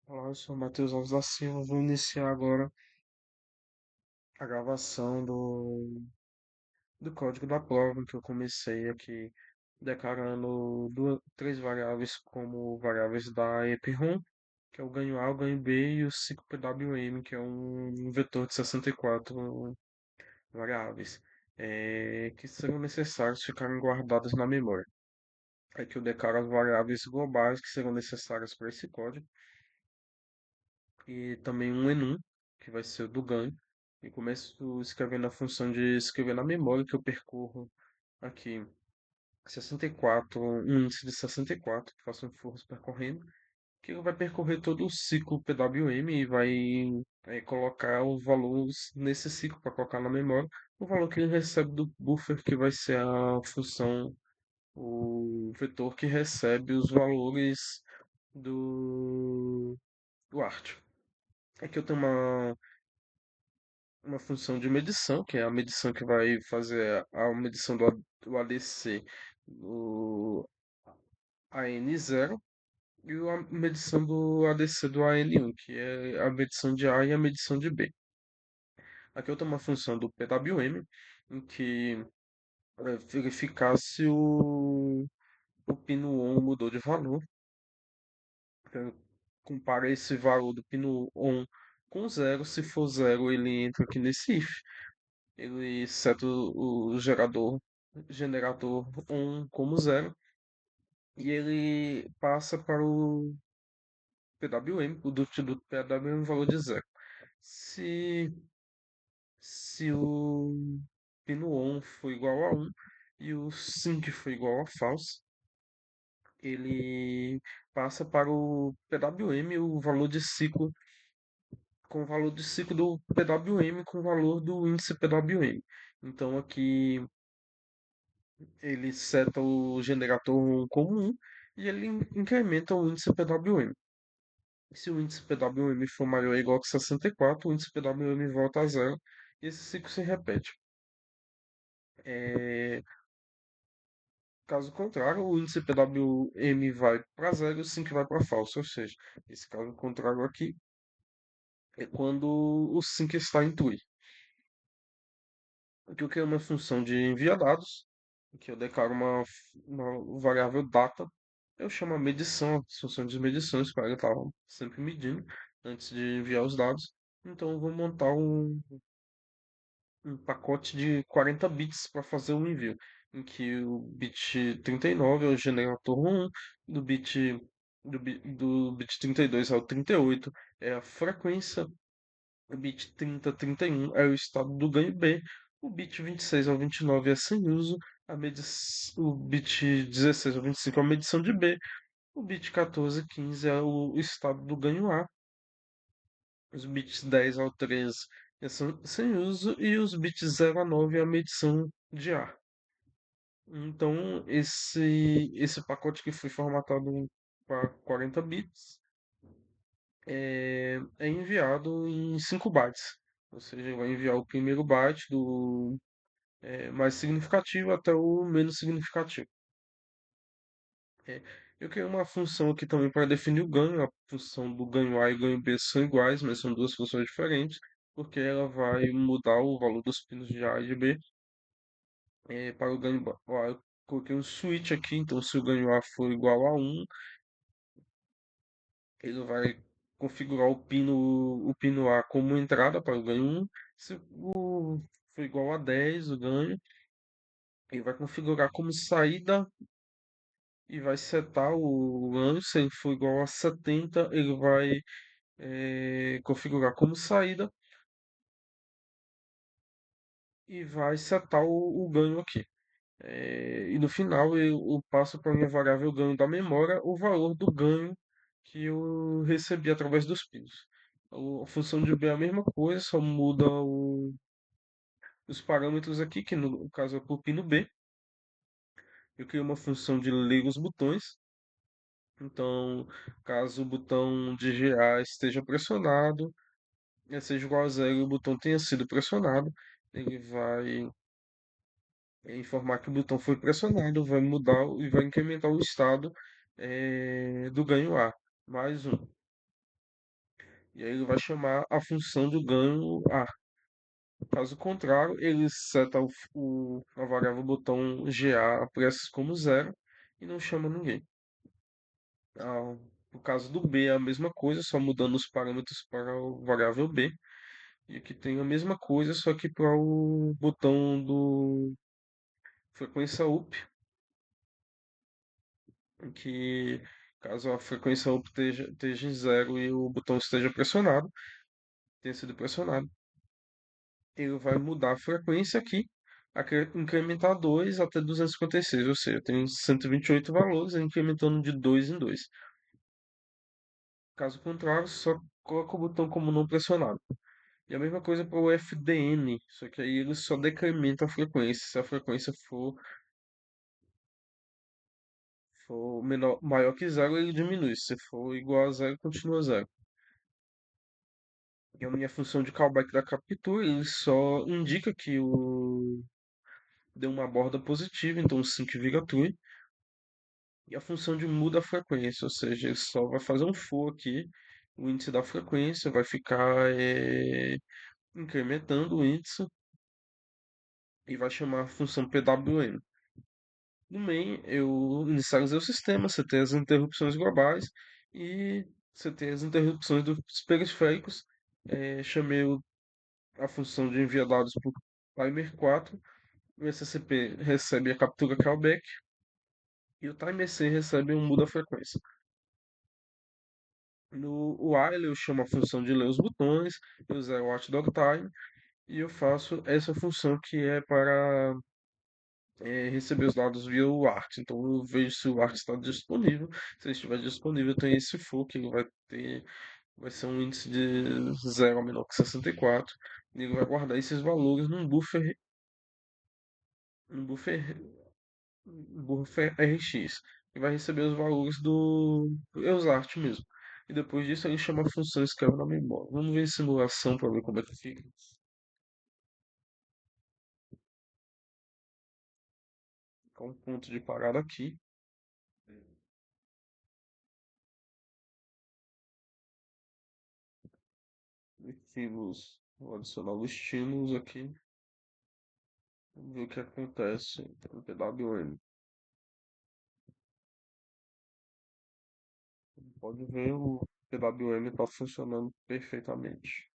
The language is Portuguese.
Olá, eu sou o Matheus Alves da Silva. Vou iniciar agora a gravação do código da prova que eu comecei aqui declarando três variáveis como variáveis da EPROM, que é o ganho A, o ganho B e o 5PWM, que é um vetor de 64 variáveis, que serão necessários ficarem guardadas na memória. Aqui eu declaro as variáveis globais que serão necessárias para esse código e também um enum, que vai ser o do ganho. E começo escrevendo a função de escrever na memória que eu percorro aqui 64, um índice de 64, que faço um for percorrendo, que ele vai percorrer todo o ciclo PWM e vai colocar os valores nesse ciclo para colocar na memória, o valor que ele recebe do buffer, que vai ser a função, o vetor que recebe os valores do art. Aqui eu tenho uma função de medição, que é a medição que vai fazer a medição do ADC do AN0 e a medição do ADC do AN1, que é a medição de A e a medição de B. Aqui eu tenho uma função do PWM, em que vai verificar se o pino on mudou de valor. Então, compara esse valor do pino on com zero. Se for zero, ele entra aqui nesse if. Ele seta o generador um como zero e ele passa para o PWM, o do PWM valor de zero. Se, se o pino on for igual a um e o sync for igual a false, ele passa para o PWM o valor de ciclo com o valor de ciclo do PWM com o valor do índice PWM. Então aqui ele seta o generator como 1 e ele incrementa o índice PWM. Se o índice PWM for maior ou igual que 64, o índice PWM volta a zero e esse ciclo se repete. É, Caso contrário, o índice PWM vai para zero e o sync vai para falso, ou seja, esse caso contrário aqui é quando o sync está em true. Aqui eu quero uma função de enviar dados, que eu declaro uma variável data. Eu chamo a medição, a função de medições, para estar sempre medindo antes de enviar os dados. Então eu vou montar um pacote de 40 bits para fazer o envio, em que o bit 39 é o generator 1, do bit 32 ao 38 é a frequência, o bit 30 a 31 é o estado do ganho B, o bit 26 ao 29 é sem uso, o bit 16 ao 25 é a medição de B, o bit 14 a 15 é o estado do ganho A, os bits 10 ao 13 são sem uso e os bits 0 a 9 é a medição de A. Então, esse pacote que foi formatado para 40 bits é enviado em 5 bytes. Ou seja, vai enviar o primeiro byte do mais significativo até o menos significativo. É, eu criei uma função aqui também para definir o ganho. A função do ganho A e ganho B são iguais, mas são duas funções diferentes, porque ela vai mudar o valor dos pinos de A e de B para o ganho A. Ó, eu coloquei um switch aqui, então se o ganho A for igual a um, ele vai configurar o pino A como entrada para o ganho um. Se o for igual a 10, o ganho, ele vai configurar como saída e vai setar o ganho. Se ele for igual a 70, ele vai configurar como saída e vai setar o ganho aqui. E no final eu passo para a minha variável ganho da memória o valor do ganho que eu recebi através dos pinos. A função de B é a mesma coisa, só muda os parâmetros aqui, que no caso é para o pino B. Eu criei uma função de ler os botões. Então, caso o botão de GA esteja pressionado, seja igual a zero e o botão tenha sido pressionado, ele vai informar que o botão foi pressionado, vai mudar e vai incrementar o estado do ganho A. Mais um. E aí ele vai chamar a função do ganho A. Caso contrário, ele seta a variável botão GA preços como zero e não chama ninguém. No caso do B é a mesma coisa, só mudando os parâmetros para a variável B. E aqui tem a mesma coisa, só que para o botão do frequência up, em que caso a frequência up esteja em zero e o botão esteja pressionado, tenha sido pressionado, ele vai mudar a frequência aqui, incrementar 2 até 256, ou seja, tem 128 valores, incrementando de 2 em 2. Caso contrário, só coloca o botão como não pressionado. E a mesma coisa para o FDN, só que aí ele só decrementa a frequência. Se a frequência for menor, maior que zero, ele diminui. Se for igual a zero, continua zero. E a minha função de callback da captura, ele só indica que deu uma borda positiva, então o sync vira true. E a função de muda a frequência, ou seja, ele só vai fazer um for aqui, o índice da frequência vai ficar incrementando o índice e vai chamar a função PWM. No main, eu inicializei o sistema, setei as interrupções globais e setei as interrupções dos periféricos. Chamei a função de enviar dados para o timer 4. O SCP recebe a captura callback e o timer C recebe um muda frequência. No while eu chamo a função de ler os botões, eu zero o watchdog time e eu faço essa função que é para receber os dados via o ART. Então eu vejo se o ART está disponível. Se ele estiver disponível, tem esse for que ele vai ser um índice de zero menor que 64. E ele vai guardar esses valores num buffer RX. E vai receber os valores do EUSART mesmo. E depois disso ele chama a função escreve na memória. Vamos ver a simulação para ver como é que fica. Com um ponto de parada aqui. Estímulos. Vou adicionar os estímulos aqui. Vamos ver o que acontece no PWM. Pode ver, o PWM está funcionando perfeitamente.